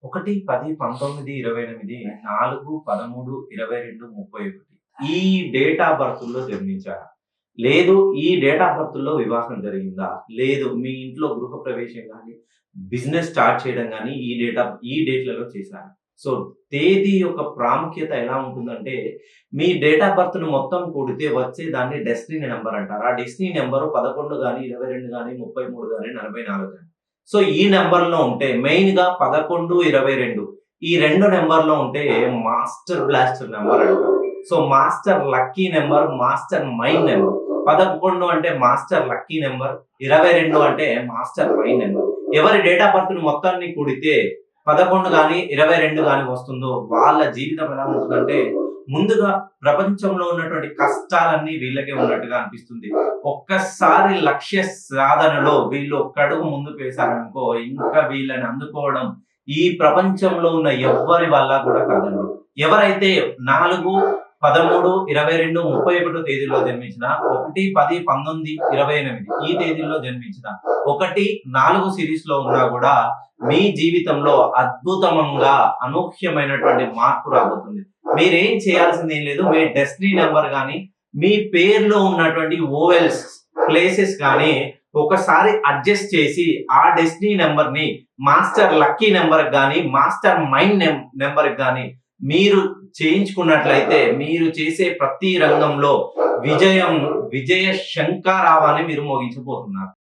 1, 10, 19, 28, 4, 13, 22, 31 ఈ date of బర్త్‌లో జన్మించారా? లేదు ఈ డేట్ ఆఫ్ బర్త్‌లో వివాహం జరిగిందా? లేదు మీ ఇంట్లో గృహప్రవేశం గాని, బిజినెస్ స్టార్ట్ చేయడం గాని ఈ డేట్‌లలో చేశారా? సో, తేదీ యొక్క ప్రాముఖ్యత ఎలా ఉంటుందంటే, మీ డేట్ ఆఫ్ బర్త్‌ను మొత్తం కూడితే వచ్చే దాన్ని డెస్టినీ నంబర్ అంటారు. ఆ డెస్టినీ నంబర్ 11 గాని, 22 గాని, 33 గాని, 44 గాని. సో, ఈ నంబర్‌లో ఉంటే మెయిన్‌గా 11, 22 ఈ 2 నంబర్‌లో ఉంటే మాస్టర్ బ్లాస్టర్ నంబర్ అంటారు. So, master lucky number, master mind number. 11 అంటే మాస్టర్ లక్కీ నంబర్, 22 అంటే మాస్టర్ మైండ్ నంబర్. ఎవరి డేట్ ఆఫ్ బర్త్‌ని మొత్తాన్ని కూడితే 11 గాని, 22 గాని వస్తుందో వాళ్ళ జీవితం ఎలా ఉంటుందంటే, ముందుగా ప్రపంచంలో ఉన్నటువంటి కష్టాలన్నీ వీళ్ళకే ఉన్నట్టుగా అనిపిస్తుంది. ఒక్కసారి లక్ష్య సాధనలో వీళ్ళు ఒక్కడుగు ముందుకు వేశారనుకో, ఇంకా వీళ్ళని అందుకోవడం ఈ ప్రపంచంలో ఉన్న ఎవ్వరి వల్ల కూడా కాదండి. ఎవరైతే 4, 13, 22, 31 తేదీల్లో జన్మించిన 1, 10, 19, 28 ఈ తేదీల్లో జన్మించిన 1, 4 సిరీస్‌లో ఉన్నా గూడా మీ జీవితంలో అద్భుతంగా అనూహ్యమైనటువంటి మార్పు రాబోతుంది. మీరేం చేయాల్సిందేం లేదు. మీ డెస్టినీ నంబర్ గాని, మీ పేరులో ఉన్నటువంటి ఓవెల్స్, ప్లేసెస్ గాని ఒకసారి అడ్జస్ట్ చేసి ఆ డెస్టినీ నంబర్‌ని మాస్టర్ లక్కీ నంబర్‌కి గాని, మాస్టర్ మైండ్ నంబర్‌కి గాని మీరు చేయించుకున్నట్లయితే మీరు చేసే ప్రతి రంగంలో విజయ శంఖారావాన్ని మీరు మోగించబోతున్నారు.